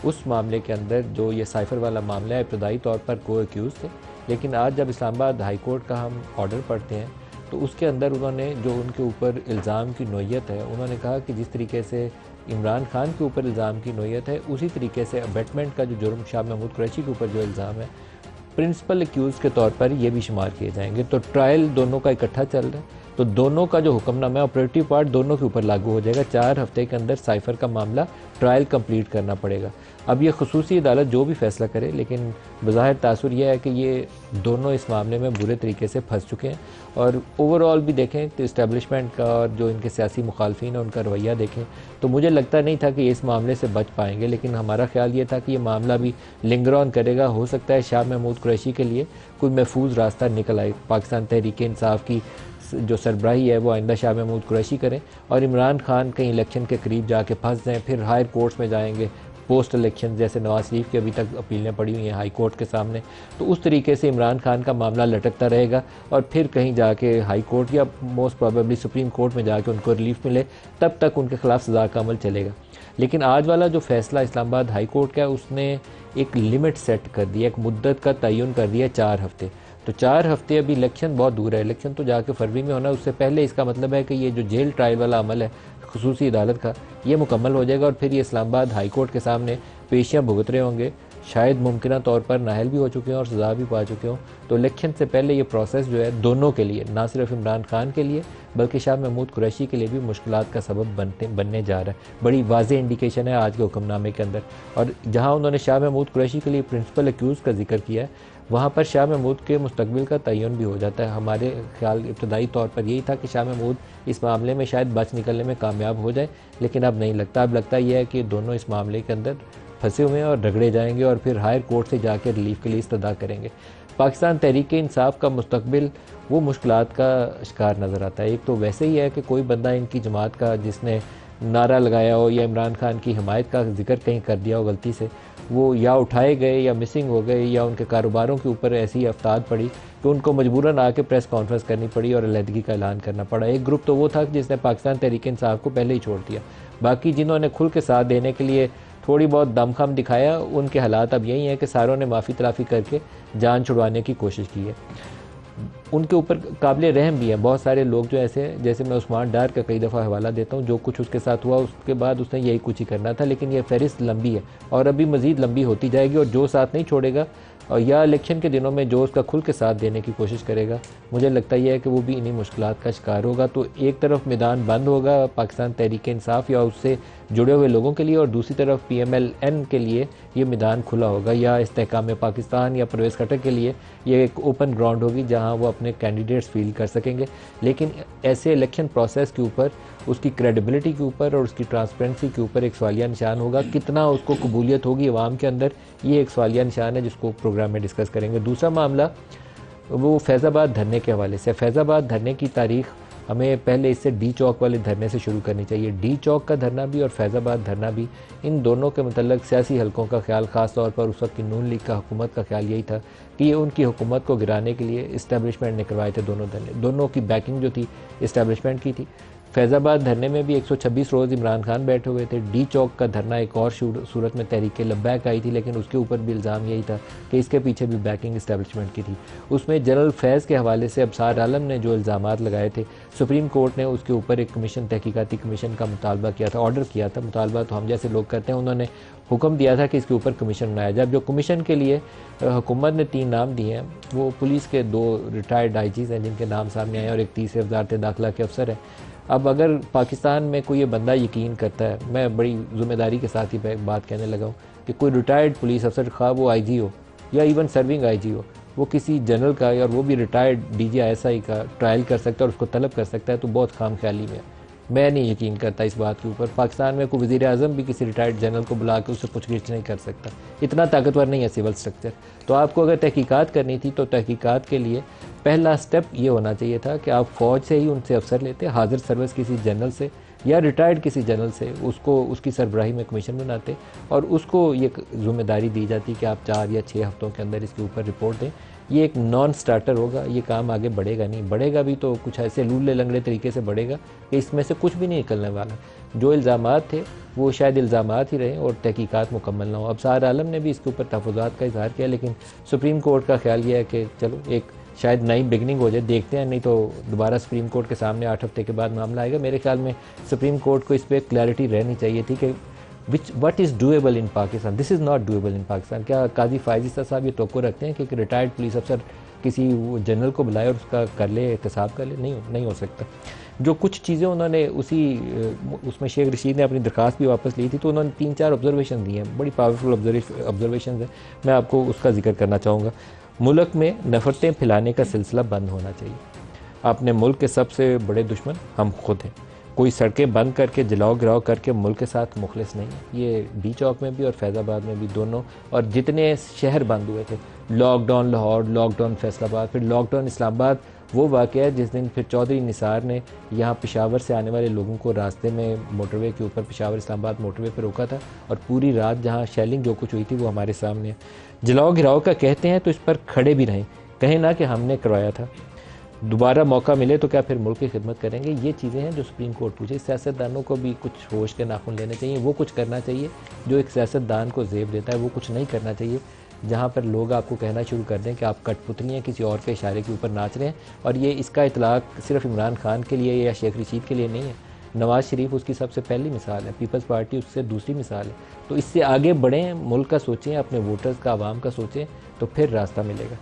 उस मामले के अंदर जो ये साइफ़र वाला मामला है, इब्तदाई तौर पर को एक्यूज़ थे, लेकिन आज जब इस्लामाबाद हाई कोर्ट का हम ऑर्डर पढ़ते हैं तो उसके अंदर उन्होंने जो उनके ऊपर इल्ज़ाम की नोयत है, उन्होंने कहा कि जिस तरीके से इमरान खान के ऊपर इल्ज़ाम की नोयत है, उसी तरीके से अबेटमेंट का जो जुर्म शाह महमूद कुरैशी के ऊपर जो इल्ज़ाम है, प्रिंसिपल एक्यूज़ के तौर पर ये भी शुमार किए जाएंगे। तो ट्रायल दोनों का इकट्ठा चल रहा है, तो दोनों का जो हुक्मनामा है ऑपरेटिव पार्ट दोनों के ऊपर लागू हो जाएगा। 4 हफ्ते के अंदर साइफ़र का मामला ट्रायल कंप्लीट करना पड़ेगा। अब ये खसूसी अदालत जो भी फैसला करे, लेकिन बज़ाहिर तासुर यह है कि ये दोनों इस मामले में बुरे तरीके से फंस चुके हैं। और ओवरऑल भी देखें तो इस्टेब्लिशमेंट का और जो इनके सियासी मुखालफिन है उनका रवैया देखें तो मुझे लगता नहीं था कि ये इस मामले से बच पाएंगे, लेकिन हमारा ख्याल ये था कि ये मामला भी लिंगर ऑन करेगा। हो सकता है शाह महमूद कुरैशी के लिए कोई महफूज रास्ता निकल आए, पाकिस्तान तहरीक इंसाफ की जो सरबराही है वो आइंदा शाह महमूद कुरैशी करें और इमरान खान कहीं इलेक्शन के करीब जाके फंस जाएँ, फिर हायर कोर्ट्स में जाएंगे पोस्ट इलेक्शन, जैसे नवाज शरीफ की अभी तक अपीलें पड़ी हुई हैं हाई कोर्ट के सामने। तो उस तरीके से इमरान खान का मामला लटकता रहेगा और फिर कहीं जाके हाई कोर्ट या मोस्ट प्रोबेबली सुप्रीम कोर्ट में जाके उनको रिलीफ मिले, तब तक उनके खिलाफ सज़ा का अमल चलेगा। लेकिन आज वाला जो फैसला इस्लामाबाद हाई कोर्ट का है, उसने एक लिमिट सेट कर दिया, एक मुद्दत का तयन कर दिया 4 हफ्ते। तो 4 हफ्ते, अभी इलेक्शन बहुत दूर है, इलेक्शन तो जाके फरवरी में होना है, उससे पहले इसका मतलब है कि ये जो जेल ट्रायल वाला अमल है खसूसी अदालत का, ये मुकम्मल हो जाएगा और फिर ये इस्लामाबाद हाई कोर्ट के सामने पेशियाँ भुगत रहे होंगे। शायद मुमकिन तौर पर नाहल भी हो चुके हों और सज़ा भी पा चुके हों। तो इलेक्शन से पहले ये प्रोसेस जो है दोनों के लिए, ना सिर्फ इमरान खान के लिए बल्कि शाह महमूद कुरैशी के लिए भी मुश्किलात का सबब बनने जा रहा है। बड़ी वाज़ेह इंडिकेशन है आज के हुक्मनामे के अंदर। और जहाँ उन्होंने शाह महमूद कुरैशी के लिए प्रिंसिपल एक्यूज़ का जिक्र किया है, वहाँ पर शाह महमूद के मुस्तकबिल का तयन भी हो जाता है। हमारे ख्याल इब्तदाई तौर पर यही था कि शाह महमूद इस मामले में शायद बच निकलने में कामयाब हो जाए, लेकिन अब नहीं लगता। अब लगता यह है कि दोनों इस मामले के अंदर फंसे हुए हैं और रगड़े जाएंगे और फिर हायर कोर्ट से जाकर रिलीफ के लिए इस्तदा करेंगे। पाकिस्तान तहरीक इंसाफ का मुस्तकबिल वो मुश्किलात का शिकार नज़र आता है। एक तो वैसे ही है कि कोई बंदा इनकी जमात का जिसने नारा लगाया हो या इमरान खान की हिमायत का जिक्र कहीं कर दिया हो गलती से, वो या उठाए गए या मिसिंग हो गए या उनके कारोबारों के ऊपर ऐसी अफ्ताद पड़ी कि उनको मजबूरन आके प्रेस कॉन्फ्रेंस करनी पड़ी और अलहदगी का ऐलान करना पड़ा। एक ग्रुप तो वो था जिसने पाकिस्तान तहरीक इंसाफ को पहले ही छोड़ दिया। बाकी जिन्होंने खुल के साथ देने के लिए थोड़ी बहुत दमखम दिखाया, उनके हालात अब यही हैं कि सारों ने माफ़ी तलाफ़ी करके जान छुड़वाने की कोशिश की है। उनके ऊपर काबिल रहम भी है बहुत सारे लोग जो ऐसे हैं, जैसे मैं उस्मान डार का कई दफ़ा हवाला देता हूँ, जो कुछ उसके साथ हुआ उसके बाद उसने यही कुछ ही करना था। लेकिन ये फहरिस्त लंबी है और अभी मज़ीद लंबी होती जाएगी और जो साथ नहीं छोड़ेगा और या इलेक्शन के दिनों में जो उसका खुल के साथ देने की कोशिश करेगा, मुझे लगता यह है कि वो भी इन्हीं मुश्किलात का शिकार होगा। तो एक तरफ मैदान बंद होगा पाकिस्तान तहरीक इंसाफ या उससे जुड़े हुए लोगों के लिए और दूसरी तरफ PMLN के लिए ये मैदान खुला होगा, या इस्तेहकाम पाकिस्तान या परवेज़ खट्टर के लिए ये एक ओपन ग्राउंड होगी जहाँ वो अपने कैंडिडेट्स फील कर सकेंगे। लेकिन ऐसे इलेक्शन प्रोसेस के ऊपर, उसकी क्रेडिबिलिटी के ऊपर और उसकी ट्रांसपेरेंसी के ऊपर एक सवालिया निशान होगा। कितना उसको कबूलियत होगी अवाम के अंदर, ये एक सवालिया निशान है जिसको प्रोग्राम में डिस्कस करेंगे। दूसरा मामला वो फैज़ाबाद धरने के हवाले से। फैज़ाबाद धरने की तारीख़ हमें पहले इससे डी चौक वाले धरने से शुरू करनी चाहिए। डी चौक का धरना भी और फैज़ाबाद धरना भी, इन दोनों के मतलब सियासी हलकों का ख्याल, ख़ास तौर पर उस वक्त की नून लीग का हुकूमत का ख्याल यही था कि ये उनकी हुकूमत को गिराने के लिए इस्टेब्लिशमेंट ने करवाए थे दोनों धरने। दोनों की बैकिंग जो थी इस्टेब्लिशमेंट की थी। फैज़ाबाद धरने में भी 126 रोज़ इमरान खान बैठे हुए थे। डी चौक का धरना एक और सूरत में तहरीक लब्बैक आई थी, लेकिन उसके ऊपर भी इल्ज़ाम यही था कि इसके पीछे भी बैकिंग इस्टेब्लिशमेंट की थी। उसमें जनरल फैज़ के हवाले से अबसार आलम ने जो इल्ज़ामात लगाए थे, सुप्रीम कोर्ट ने उसके ऊपर एक कमीशन, तहकीकाती कमीशन का मुतालबा किया था, ऑर्डर किया था। मुतालबा तो हम जैसे लोग करते हैं, उन्होंने हुक्म दिया था कि इसके ऊपर कमीशन बनाया जाए। जो कमीशन के लिए हुकूमत ने 3 नाम दिए हैं, वो पुलिस के 2 रिटायर्ड IGs हैं जिनके नाम सामने आए और एक तीसरे वज़ारत दाखिला के अफसर हैं। अब अगर पाकिस्तान में कोई ये बंदा यकीन करता है, मैं बड़ी ज़िम्मेदारी के साथ ही बात कहने लगा हूँ कि कोई रिटायर्ड पुलिस अफसर, खा वो IG हो या इवन सर्विंग IG हो, वो किसी जनरल का और वो भी रिटायर्ड DG ISI का ट्रायल कर सकता है और उसको तलब कर सकता है, तो बहुत खाम ख्याली में है। मैं नहीं यकीन करता इस बात के ऊपर। पाकिस्तान में कोई वज़ीर आज़म भी किसी रिटायर्ड जनरल को बुला के उससे पूछगिछ नहीं कर सकता, इतना ताकतवर नहीं है सिविल स्ट्रक्चर। तो आपको अगर तहकीकात करनी थी तो तहकीकात के लिए पहला स्टेप ये होना चाहिए था कि आप फ़ौज से ही उनसे अफसर लेते, हाजिर सर्विस किसी जनरल से या रिटायर्ड किसी जनरल से, उसको उसकी सरबराही में कमीशन बनाते और उसको ये ज़िम्मेदारी दी जाती कि आप 4 या 6 हफ्तों के अंदर इसके ऊपर रिपोर्ट दें। ये एक नॉन स्टार्टर होगा, ये काम आगे बढ़ेगा नहीं। बढ़ेगा भी तो कुछ ऐसे लूले लंगड़े तरीके से बढ़ेगा कि इसमें से कुछ भी नहीं निकलने वाला। जो इल्ज़ामात थे वो शायद इल्ज़ामात ही रहे और तहकीकात मुकम्मल ना हो। अब सार आलम ने भी इसके ऊपर तहफ़्फ़ुज़ात का इज़हार किया, लेकिन सुप्रीम कोर्ट का ख्याल यह है कि चलो एक शायद नई बिगनिंग हो जाए, देखते हैं, नहीं तो दोबारा सुप्रीम कोर्ट के सामने 8 हफ्ते के बाद मामला आएगा। मेरे ख्याल में सुप्रीम कोर्ट को इस पर क्लैरिटी रहनी चाहिए थी कि what is doable in Pakistan, this is not doable in Pakistan. क्या काजी फायज़ साहब ये तवक्को रखते हैं कि एक रिटायर्ड पुलिस अफसर किसी जनरल को बुलाए और उसका कर ले, एहतसाब कर ले? नहीं हो सकता। जो कुछ चीज़ें उन्होंने उसमें शेख रशीद ने अपनी दरख्वास्त भी वापस ली थी, तो उन्होंने 3-4 ऑब्जर्वेशन दिए हैं, बड़ी पावरफुल ऑब्जर्वेशन है। मैं आपको उसका जिक्र करना चाहूँगा। मुल्क में नफ़रतें फैलाने का सिलसिला बंद होना चाहिए। अपने मुल्क के सबसे बड़े दुश्मन हम खुद हैं। कोई सड़कें बंद करके जलाओ गिराओ करके मुल्क के साथ मुखलिस नहीं है। ये डी चौक में भी और फैज़ाबाद में भी दोनों, और जितने शहर बंद हुए थे, लॉकडाउन लाहौर, लॉकडाउन फैसलाबाद, फिर लॉकडाउन इस्लामाबाद, वो वाक़या जिस दिन फिर चौधरी निसार ने यहाँ पेशावर से आने वाले लोगों को रास्ते में मोटरवे के ऊपर पेशावर इस्लामाबाद मोटरवे पर रोका था, और पूरी रात जहाँ शेलिंग जो कुछ हुई थी वो हमारे सामने है। जलाओ गिराओ का कहते हैं तो इस पर खड़े भी रहें, कहें ना कि हमने करवाया था। दोबारा मौका मिले तो क्या फिर मुल्क की खिदमत करेंगे? ये चीज़ें हैं जो सुप्रीम कोर्ट पूछे। सियासतदानों को भी कुछ होश के नाखून लेने चाहिए, वो कुछ करना चाहिए जो एक सियासतदान को ज़ेब देता है, वो कुछ नहीं करना चाहिए जहाँ पर लोग आपको कहना शुरू कर दें कि आप कठपुतली हैं, किसी और के इशारे के ऊपर नाच रहे हैं। और ये इसका इतलाक सिर्फ इमरान खान के लिए या शेख रशीद के लिए नहीं है, नवाज़ शरीफ उसकी सबसे पहली मिसाल है, पीपल्स पार्टी उससे दूसरी मिसाल है। तो इससे आगे बढ़ें, मुल्क का सोचें, अपने वोटर्स का, आवाम का सोचें, तो फिर रास्ता मिलेगा।